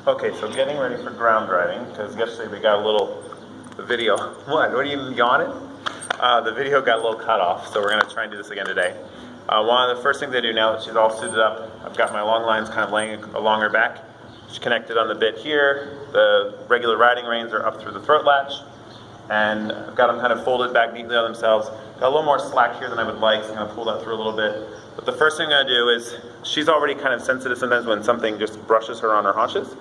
Okay, so getting ready for ground driving, because yesterday we got a little video. What are you yawning? The video got a little cut off, so we're going to try and do this again today. One of the first things I do now that she's all suited up, I've got my long lines kind of laying along her back. She's connected on the bit here. The regular riding reins are up through the throat latch. And I've got them kind of folded back neatly on themselves. Got a little more slack here than I would like, so I'm going to pull that through a little bit. But the first thing I'm going to do is, she's already kind of sensitive sometimes when something just brushes her on her haunches.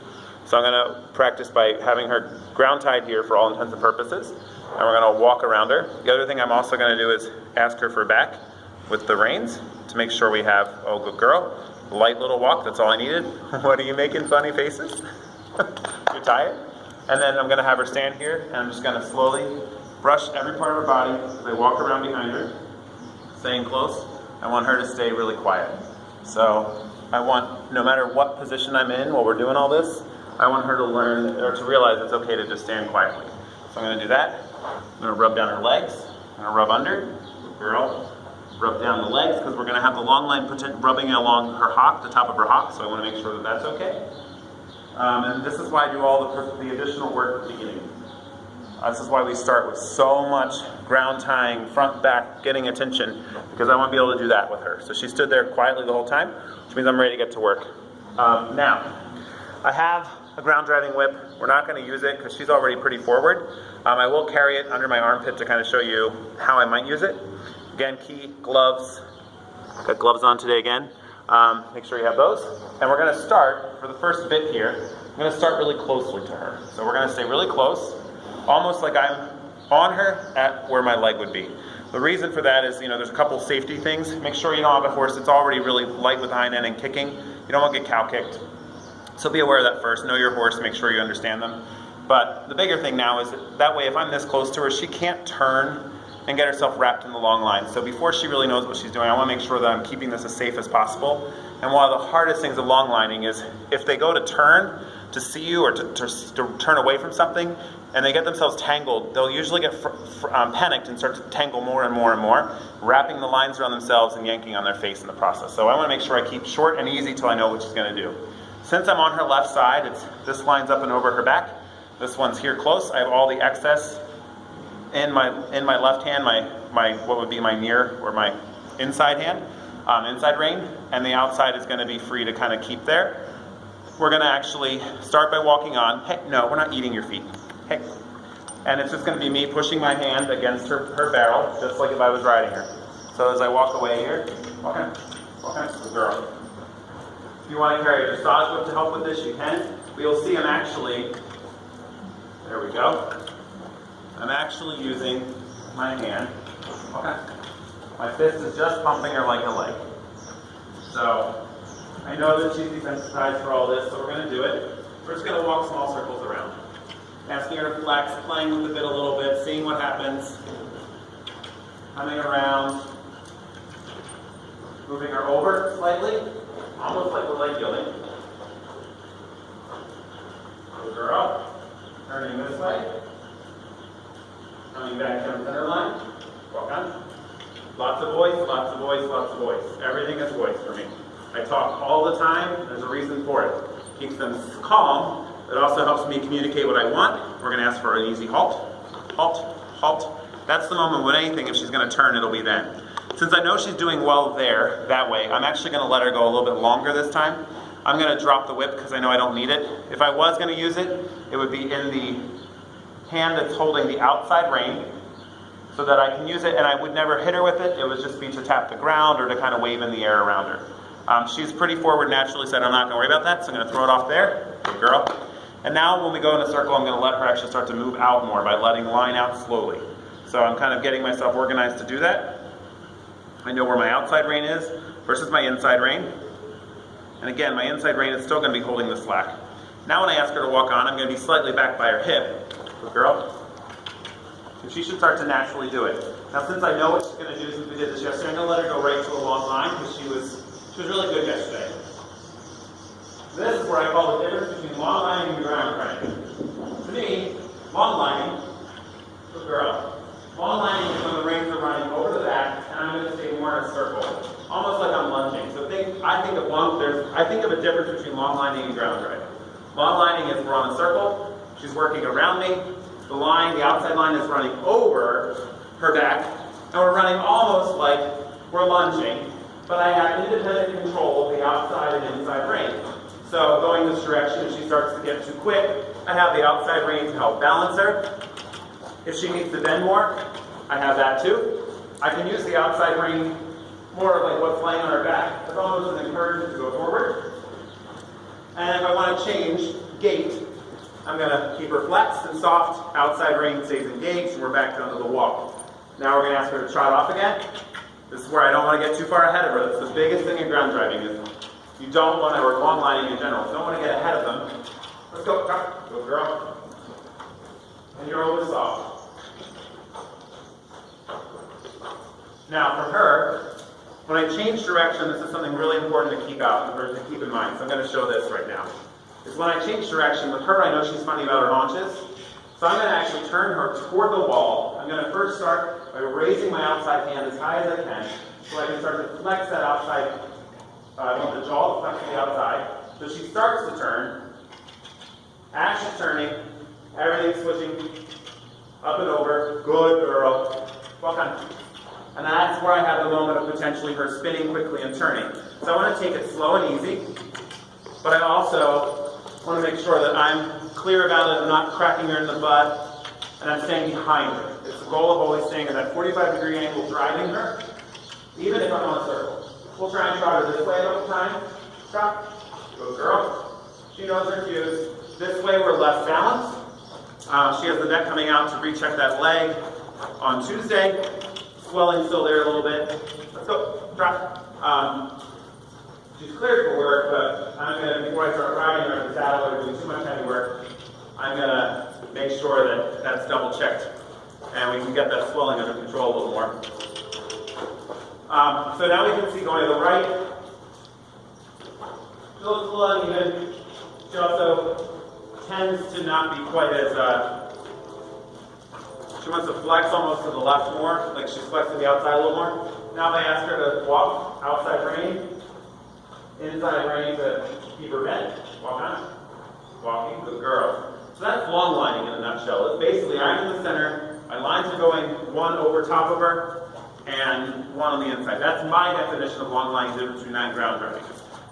So I'm going to practice by having her ground tied here for all intents and purposes. And we're going to walk around her. The other thing I'm also going to do is ask her for back with the reins to make sure we have, oh good girl, light little walk, that's all I needed. What are you making funny faces? You're tired? And then I'm going to have her stand here and I'm just going to slowly brush every part of her body as I walk around behind her, staying close. I want her to stay really quiet. So I want, no matter what position I'm in while we're doing all this, I want her to learn, or to realize it's okay to just stand quietly. So I'm going to do that. I'm going to rub down her legs. I'm going to rub under. Good girl. Rub down the legs, because we're going to have the long line rubbing along her hock, the top of her hock, so I want to make sure that that's okay. And this is why I do all the additional work at the beginning. This is why we start with so much ground tying, front, back, getting attention, because I want to be able to do that with her. So she stood there quietly the whole time, which means I'm ready to get to work. Now, I have a ground driving whip. We're not going to use it because she's already pretty forward. I will carry it under my armpit to kind of show you how I might use it. Again, key, gloves. Got gloves on today again. Make sure you have those. And we're going to start, for the first bit here, I'm going to start really closely to her. So we're going to stay really close, almost like I'm on her at where my leg would be. The reason for that is, there's a couple safety things. Make sure you don't have a horse that's already really light with hind end and kicking. You don't want to get cow kicked. So be aware of that first. Know your horse, make sure you understand them. But the bigger thing now is that way if I'm this close to her, she can't turn and get herself wrapped in the long line. So before she really knows what she's doing, I want to make sure that I'm keeping this as safe as possible. And one of the hardest things of long lining is if they go to turn to see you or to turn away from something and they get themselves tangled, they'll usually get panicked and start to tangle more and more and more, wrapping the lines around themselves and yanking on their face in the process. So I want to make sure I keep short and easy till I know what she's going to do. Since I'm on her left side, this line's up and over her back. This one's here close. I have all the excess in my left hand, my what would be my near or my inside hand, inside rein, and the outside is going to be free to kind of keep there. We're going to actually start by walking on. Hey, no, we're not eating your feet. Hey. And it's just going to be me pushing my hand against her barrel, just like if I was riding her. So as I walk away here, okay, good girl. If you want to carry a dressage whip to help with this, you can. But you'll see I'm actually, there we go. I'm actually using my hand. Okay. My fist is just pumping her like a leg. So I know that she's desensitized for all this, so we're going to do it. We're just going to walk small circles around. Asking her to relax, playing with the bit a little bit, seeing what happens. Coming around. Moving her over slightly. Almost like we're leg yielding. Good girl. Turning this way. Coming back down center line. Walk on. Lots of voice, lots of voice, lots of voice. Everything is voice for me. I talk all the time. There's a reason for it. Keeps them calm. It also helps me communicate what I want. We're going to ask for an easy halt. Halt. Halt. That's the moment when anything, if she's going to turn, it'll be then. Since I know she's doing well there, that way, I'm actually going to let her go a little bit longer this time. I'm going to drop the whip because I know I don't need it. If I was going to use it, it would be in the hand that's holding the outside rein so that I can use it, and I would never hit her with it. It would just be to tap the ground or to kind of wave in the air around her. She's pretty forward naturally, so I'm not going to worry about that, so I'm going to throw it off there. Good girl. And now when we go in a circle, I'm going to let her actually start to move out more by letting line out slowly. So I'm kind of getting myself organized to do that. I know where my outside rein is versus my inside rein. And again, my inside rein is still going to be holding the slack. Now when I ask her to walk on, I'm going to be slightly back by her hip. Good girl. So she should start to naturally do it. Now since I know what she's going to do since we did this yesterday, I'm going to let her go right to a long line because she was really good yesterday. This is where I call the difference between long lining and ground training. To me, long lining, good girl. Long lining is when the reins are running over the back, and I'm going to stay more in a circle, almost like I'm lunging. So I think of a difference between long lining and ground driving. Long lining is we're on a circle, she's working around me. The line, the outside line is running over her back, and we're running almost like we're lunging, but I have independent control of the outside and inside rein. So going this direction, if she starts to get too quick, I have the outside rein to help balance her. If she needs to bend more, I have that too. I can use the outside rein more like what's laying on her back. It's almost an encouragement to go forward. And if I want to change gait, I'm going to keep her flexed and soft. Outside rein stays engaged, and we're back down to the walk. Now we're going to ask her to trot off again. This is where I don't want to get too far ahead of her. That's the biggest thing in ground driving is you don't want to, or long lining in general, you don't want to get ahead of them. Let's go, trot, go girl. And you're always soft. Now for her, when I change direction, this is something really important to keep out, or to keep in mind. So I'm going to show this right now. Is when I change direction with her, I know she's funny about her haunches. So I'm going to actually turn her toward the wall. I'm going to first start by raising my outside hand as high as I can, so I can start to flex that outside. I want the jaw to flex to the outside. So she starts to turn. As she's turning, everything's switching up and over. Good girl. Walk on. And that's where I have the moment of potentially her spinning quickly and turning. So I want to take it slow and easy, but I also want to make sure that I'm clear about it, I'm not cracking her in the butt, and I'm staying behind her. It's the goal of always staying at that 45-degree angle, driving her, even if I'm on a circle. We'll try and trot her this way all the time. Trot. Good girl. She knows her cues. This way we're less balanced. She has the neck coming out to recheck that leg on Tuesday. Swelling still there a little bit. Let's go. Trot. She's cleared for work, but I'm going to, before I start riding her in the saddle or doing too much heavy work, I'm going to make sure that that's double checked and we can get that swelling under control a little more. So now we can see going to the right. Still slow and even. She also tends to not be quite as, she wants to flex almost to the left more, like she's flexing the outside a little more. Now if I ask her to walk, outside rein, inside rein to keep her bent. Walk on. Walking, good girl. So that's long lining in a nutshell. It's basically I'm in the center, my lines are going one over top of her, and one on the inside. That's my definition of long lining difference between that and ground driving.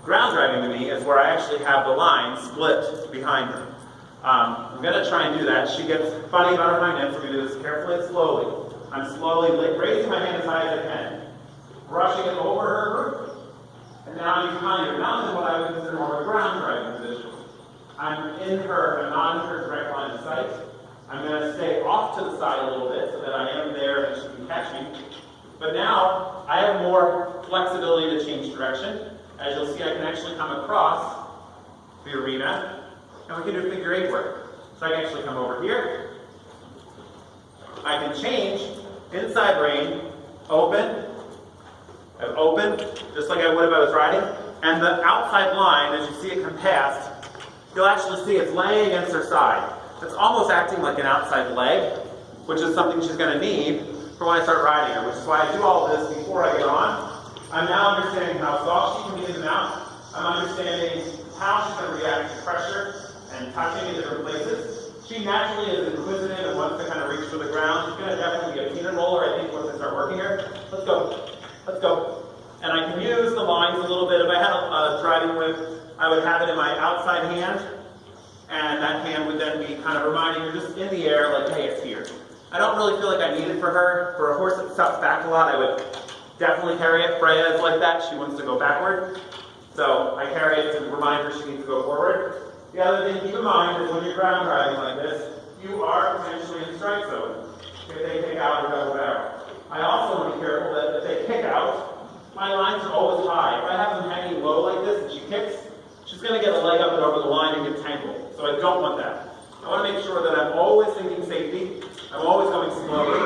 Ground driving to me is where I actually have the line split behind her. I'm going to try and do that. She gets funny about her hind end, so we're going to do this carefully and slowly. I'm slowly raising my hand as high as I can, brushing it over her, and now I'm behind her. Now in what I would consider more of a ground driving position. I'm in her, I'm not in her direct line of sight. I'm going to stay off to the side a little bit so that I am there and she can catch me. But now I have more flexibility to change direction. As you'll see, I can actually come across the arena, and we can do figure eight work. So I can actually come over here. I can change inside rein, open, just like I would if I was riding. And the outside line, as you see it come past, you'll actually see it's laying against her side. It's almost acting like an outside leg, which is something she's going to need for when I start riding her, which is why I do all of this before I get on. I'm now understanding how soft she can be in and out. I'm understanding how she's going to react to pressure and touching in different places. She naturally is inquisitive and wants to kind of reach for the ground. She's going to definitely be a peanut roller, I think, once I start working her. Let's go. Let's go. And I can use the lines a little bit. If I had a driving whip, I would have it in my outside hand, and that hand would then be kind of reminding her just in the air, like, hey, it's here. I don't really feel like I need it for her. For a horse that steps back a lot, I would definitely carry it. Freya is like that. She wants to go backward. So I carry it to remind her she needs to go forward. The other thing to keep in mind is when you're ground driving like this, you are potentially in strike zone if they kick out or double barrel. I also want to be careful that if they kick out, my lines are always high. If I have them hanging low like this and she kicks, she's going to get a leg up and over the line and get tangled. So I don't want that. I want to make sure that I'm always thinking safety. I'm always going slowly.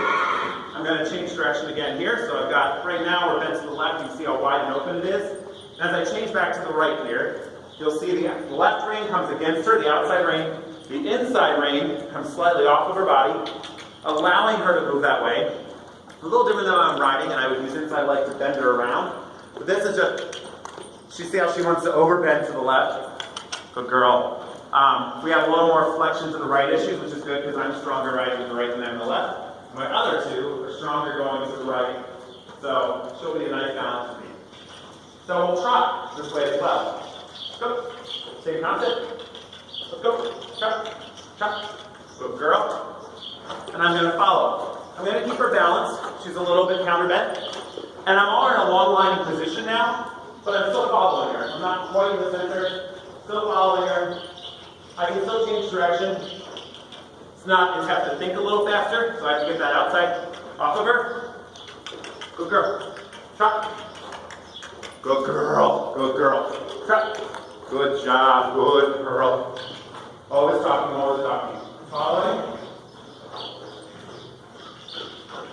I'm going to change direction again here. So I've got, right now we're bent to the left. You see how wide and open it is. And as I change back to the right here, you'll see the left rein comes against her, the outside rein. The inside rein comes slightly off of her body, allowing her to move that way. A little different than when I'm riding, and I would use inside leg to bend her around. But this is just, she see how she wants to overbend to the left? Good girl. We have a little more flexion to the right issues, which is good because I'm stronger riding with the right than I am the left. My other two are stronger going to the right, so she'll be a nice balance for me. So we'll trot this way as well. Let's go. Same concept. Let's go. Trot. Trot. Good girl. And I'm going to follow. I'm going to keep her balanced. She's a little bit counterbent. And I'm all in a long line position now, but I'm still following her. I'm not quite in the center. Still following her. I can still change direction. It's not, I just have to think a little faster, so I have to get that outside off of her. Good girl. Trot. Good girl. Good girl. Trot. Good job. Good girl. Always talking, always talking. Following.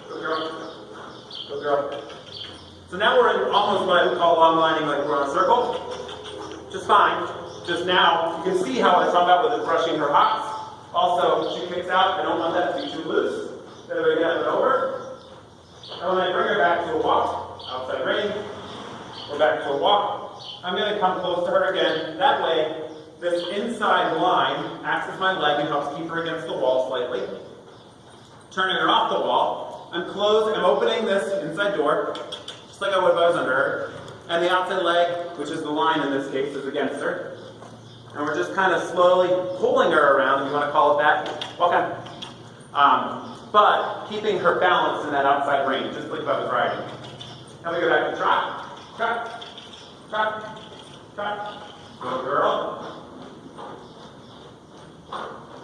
Good girl. Good girl. So now we're in almost what I would call long lining, like we're on a circle. Just fine. Just now, you can see how I talk about with it brushing her hops. Also, she kicks out. I don't want that to be too loose. Then we get it over. And when I bring her back to a walk, outside rein, we're back to a walk. I'm going to come close to her again. That way, this inside line acts as my leg and helps keep her against the wall slightly. Turning her off the wall, I'm opening this inside door, just like I would if I was under her. And the outside leg, which is the line in this case, is against her. And we're just kind of slowly pulling her around, if you want to call it that. Okay. But keeping her balance in that outside range, just like if I was riding. Now we go back to trot. Trot. Trot. Trot. Good girl.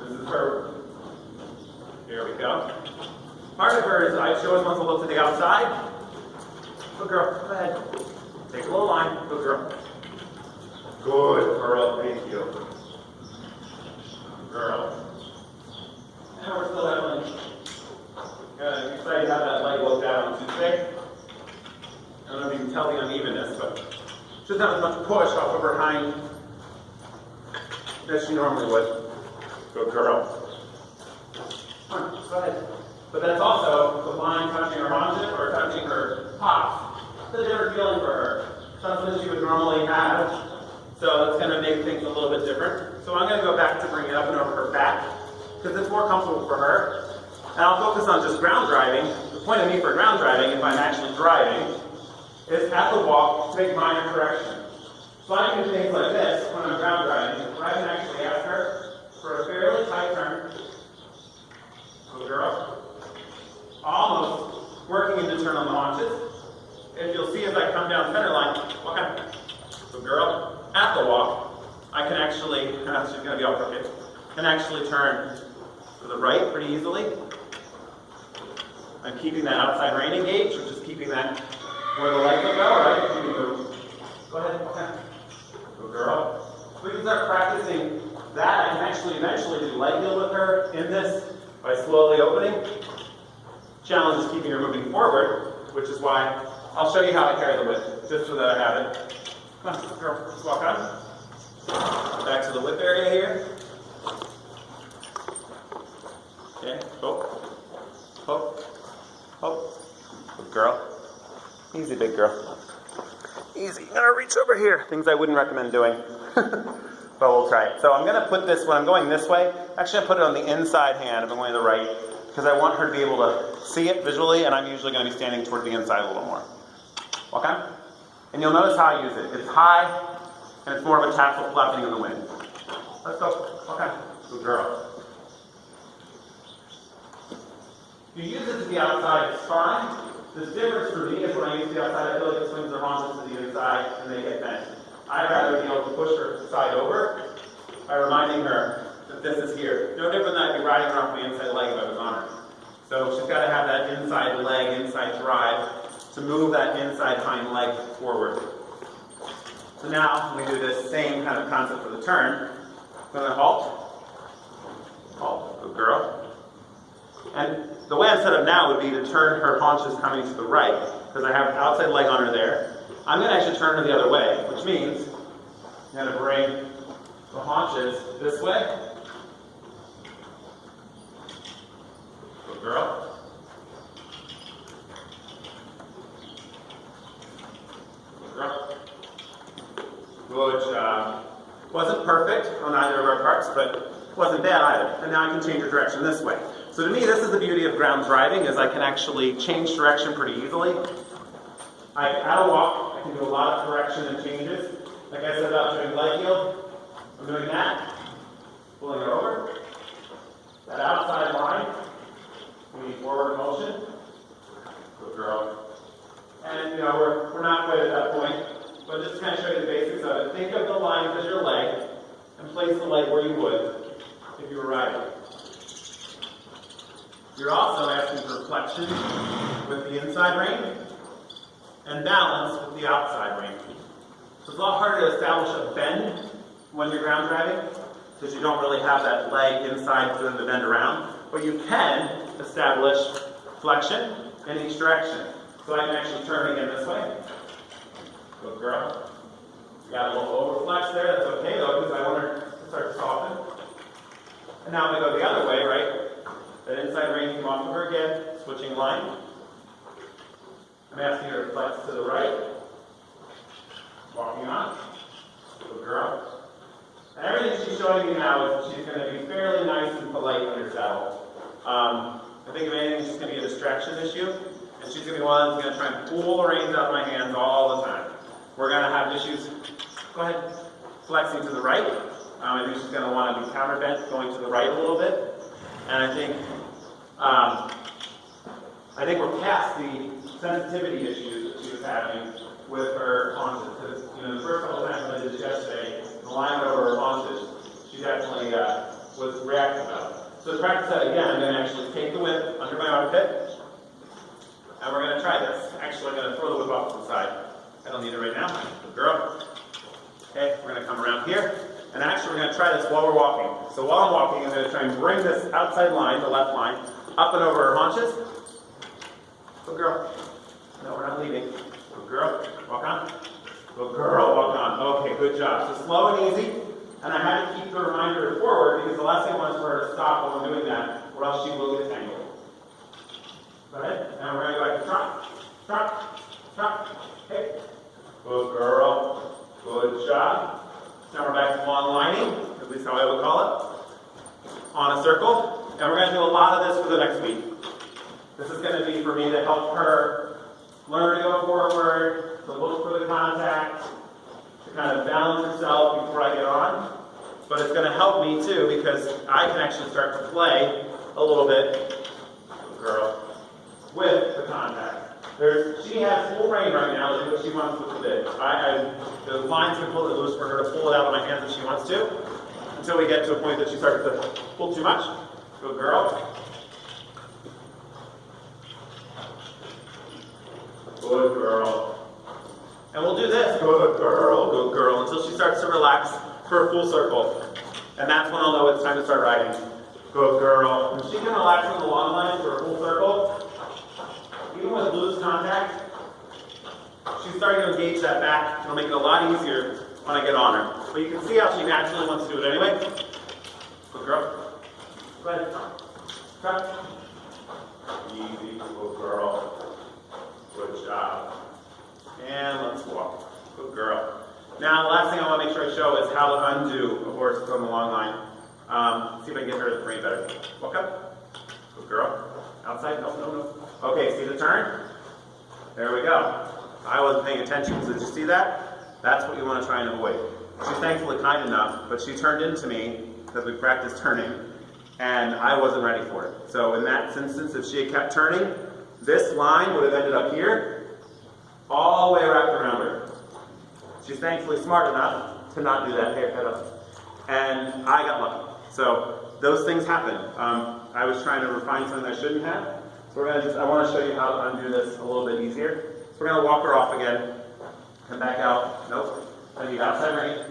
This is her. Here we go. Part of her is she always wants to look to the outside. Good girl. Go ahead. Take a little line. Good girl. Good girl. Thank you. Good girl. And we're still having excited to have that leg look down on Tuesday. I don't know if you can tell the unevenness, but she doesn't have as much push off of her hind as she normally would. Good girl. Come on, go ahead. But that's also the line touching her haunches or touching her hops. It's a different feeling for her. Something she would normally have. So that's going to make things a little bit different. So I'm going to go back to bring it up and over her back because it's more comfortable for her. And I'll focus on just ground driving. The point of me for ground driving, if I'm actually driving, is at the walk to make minor corrections. So I can do things like this when I'm ground driving, where I can actually ask her for a fairly tight turn. Good girl. Almost working into turn on the haunches. If you'll see as I come down center line, okay. Good girl. At the walk, I can actually, she's going to be all crooked, can actually turn to the right pretty easily. I'm keeping that outside rein engaged, which is keeping that where the legs will go, right? Go ahead. Okay. Good girl. We can start practicing that. I can actually eventually do leg heel with her in this by slowly opening. Challenge is keeping her moving forward, which is why I'll show you how I carry the whip, just so that I have it. Come on, girl, let's walk on. Back to the whip area here. Okay, hope. Hope. Hope. Good girl. Easy, big girl. Easy. I'm gonna reach over here. Things I wouldn't recommend doing. But we'll try it. So I'm gonna put this, when I'm going this way, actually I put it on the inside hand if I'm going to the right, because I want her to be able to see it visually, and I'm usually gonna be standing toward the inside a little more. Walk on. And you'll notice how I use it. It's high, and it's more of a tassel flapping in the wind. Let's go. Okay. Good girl. You use it to the outside, it's fine. The difference for me is when I use the outside, I feel like it swings their haunches to the inside, and they get bent. I'd rather be able to push her side over by reminding her that this is here. No different than I'd be riding around with my inside leg if I was on her. So she's got to have that inside leg, inside drive, to move that inside hind leg forward. So now we do this same kind of concept for the turn. I'm going to halt. Halt. Good girl. And the way I'm set up now would be to turn her haunches coming to the right, because I have an outside leg on her there. I'm going to actually turn her the other way, which means I'm going to bring the haunches this way. Good girl. Good job. Wasn't perfect on either of our parts, but wasn't bad either. And now I can change the direction this way. So to me, this is the beauty of ground driving, is I can actually change direction pretty easily. At a walk, I can do a lot of correction and changes. Like I said about doing leg yield, I'm doing that, pulling it over. That outside line, we need forward motion. Good girl. And we're not quite at that point, but just to kind of show you the basics of it. Think of the lines as your leg, and place the leg where you would if you were riding. You're also asking for flexion with the inside rein, and balance with the outside rein. So it's a lot harder to establish a bend when you're ground driving, because you don't really have that leg inside for them to bend around. But you can establish flexion in each direction. So I can actually turn again this way. Good girl. Got a little overflex there. That's okay though, because I want her to start to soften. And now I'm going to go the other way, right? That inside rein came off of her again. Switching line. I'm asking her to flex to the right. Walking on. Good girl. And everything she's showing me now is she's going to be fairly nice and polite under saddle. I think if anything, she's going to be a distraction issue. And she's going to be one that's going to try and pull the reins out of my hands all the time. We're going to have issues, go ahead, flexing to the right. I think she's going to want to be counterbent, going to the right a little bit. And I think we're past the sensitivity issues that she was having with her haunches. Because the first couple of times I did this yesterday, the line over her haunches, she definitely was reactive about it. So to practice that again, I'm going to actually take the whip under my armpit. And we're going to try this. Actually, I'm going to throw the whip off to the side. I don't need it right now. Good girl. Okay, we're going to come around here. And actually, we're going to try this while we're walking. So while I'm walking, I'm going to try and bring this outside line, the left line, up and over her haunches. Good girl. No, we're not leaving. Good girl. Walk on. Good girl. Walk on. Okay, good job. So slow and easy. And I had to keep the reminder forward because the last thing I want is for her to stop while I'm doing that, or else she will get tangled. Go ahead. Now we're going to go back to trot. Trot. Trot. Okay. Good girl. Good job. Now we're back to long lining, at least how I would call it, on a circle. And we're going to do a lot of this for the next week. This is going to be for me to help her learn to go forward, to look for the contact, to kind of balance herself before I get on. But it's going to help me too because I can actually start to play a little bit, good girl, with the contact. She has full rein right now to do what she wants with the bit. The line's completely loose for her to pull it out of my hands if she wants to, until we get to a point that she starts to pull too much. Good girl. Good girl. And we'll do this, good girl, until she starts to relax for a full circle. And that's when I'll know it's time to start riding. Good girl. When she can relax on the long line for a full circle, even with loose contact, she's starting to engage that back. It'll make it a lot easier when I get on her. But you can see how she naturally wants to do it anyway. Good girl. Go ahead. Trot. Easy, good girl. Good job. And let's walk. Good girl. Now, the last thing I want to make sure I show is how to undo a horse on the long line. See if I can get her to frame better. Walk up. Good girl. Outside? No. Okay, see the turn? There we go. I wasn't paying attention, so did you see that? That's what you want to try and avoid. She's thankfully kind enough, but she turned into me because we practiced turning, and I wasn't ready for it. So in that instance, if she had kept turning, this line would have ended up here, all the way wrapped around her. She's thankfully smart enough to not do that head up, and I got lucky. So those things happen. I was trying to refine something I shouldn't have. So I want to show you how to undo this a little bit easier. So we're going to walk her off again. Come back out. Nope. I need outside rein.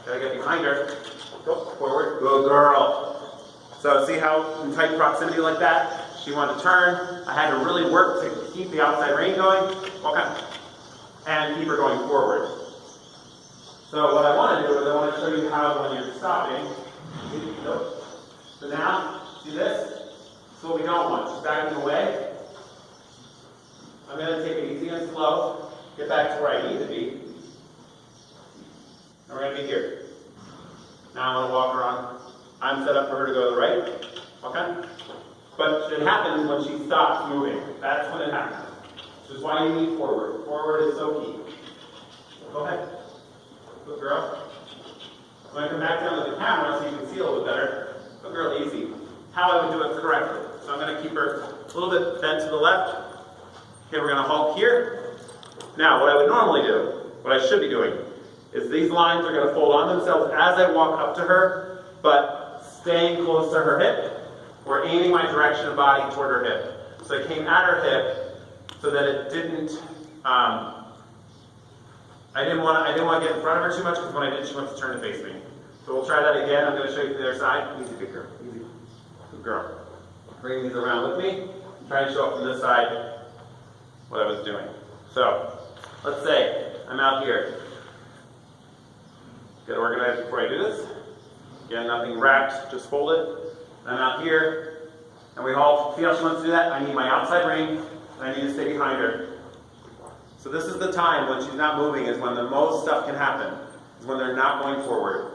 Gotta get behind her. Go forward. Good girl. So see how in tight proximity like that, she wanted to turn. I had to really work to keep the outside rein going. Walk on. And keep her going forward. So what I want to do is I want to show you how when you're stopping. Nope. So now, see this? This is what we don't want. She's backing away. I'm going to take it easy and slow. Get back to where I need to be. And we're going to be here. Now I'm going to walk her on. I'm set up for her to go to the right. Okay? But it happens when she stops moving. That's when it happens. Which is why you need forward. Forward is so key. Go ahead. Good girl. I'm going to come back down to the camera so you can see a little bit better. Good girl, easy. How I would do it correctly. So I'm going to keep her a little bit bent to the left. Okay, we're going to halt here. Now, what I would normally do, what I should be doing, is these lines are going to fold on themselves as I walk up to her, but staying close to her hip, or aiming my direction of body toward her hip. So I came at her hip so that it didn't, I didn't want to get in front of her too much, because when I did, she wants to turn to face me. So we'll try that again. I'm going to show you to the other side. Easy, good girl. Easy. Good girl. Bring these around with me. Try and show up from this side what I was doing. So, let's say I'm out here. Get organized before I do this. Again, nothing wrapped, just fold it. I'm out here, and we halt. See how she wants to do that? I need my outside ring, and I need to stay behind her. So this is the time when she's not moving, is when the most stuff can happen, is when they're not going forward.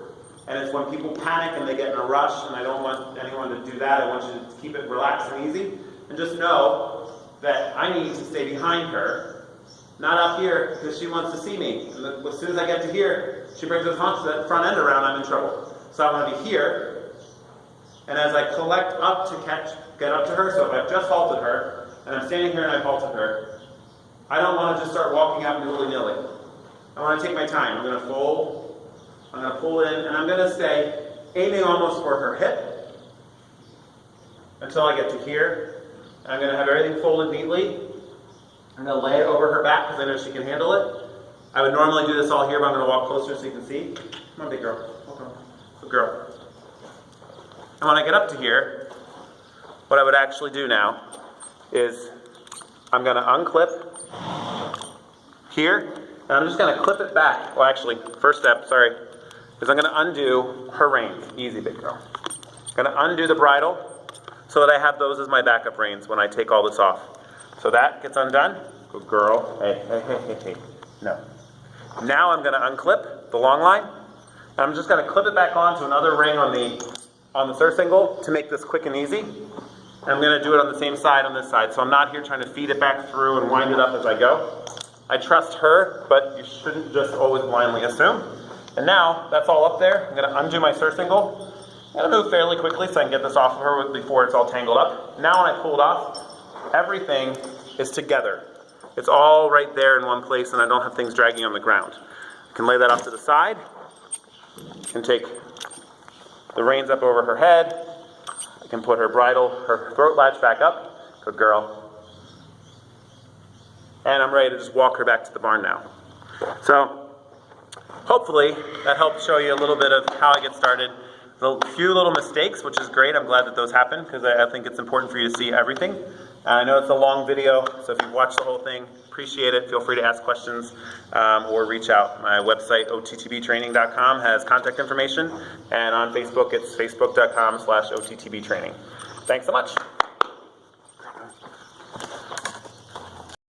And it's when people panic and they get in a rush, and I don't want anyone to do that. I want you to keep it relaxed and easy. And just know that I need to stay behind her, not up here, because she wants to see me. And as soon as I get to here, she brings those haunches, that front end around, I'm in trouble. So I want to be here, and as I collect up to get up to her, so if I've just halted her, and I'm standing here and I've halted her, I don't want to just start walking out willy-nilly. I want to take my time. I'm going to fold. I'm going to pull in, and I'm going to stay aiming almost for her hip until I get to here. And I'm going to have everything folded neatly. I'm going to lay it over her back because I know she can handle it. I would normally do this all here, but I'm going to walk closer so you can see. Come on, big girl. Okay. Good girl. And when I get up to here, what I would actually do now is I'm going to unclip here, and I'm just going to clip it back. Well, actually, first step, sorry, is I'm going to undo her reins. Easy, big girl. I'm going to undo the bridle so that I have those as my backup reins when I take all this off. So that gets undone. Good girl. Hey, hey, hey, hey, hey. No. Now I'm going to unclip the long line, and I'm just going to clip it back onto another ring on the surcingle to make this quick and easy. And I'm going to do it on the same side on this side. So I'm not here trying to feed it back through and wind it up as I go. I trust her, but you shouldn't just always blindly assume. And now, that's all up there. I'm going to undo my surcingle. I'm going to move fairly quickly so I can get this off of her before it's all tangled up. Now when I pull it off, everything is together. It's all right there in one place, and I don't have things dragging on the ground. I can lay that off to the side. I can take the reins up over her head. I can put her bridle, her throat latch back up. Good girl. And I'm ready to just walk her back to the barn now. So, hopefully, that helped show you a little bit of how I get started. A few little mistakes, which is great. I'm glad that those happened, because I think it's important for you to see everything. I know it's a long video, so if you've watched the whole thing, appreciate it. Feel free to ask questions or reach out. My website, ottbtraining.com, has contact information, and on Facebook, it's facebook.com/ottbtraining. Thanks so much.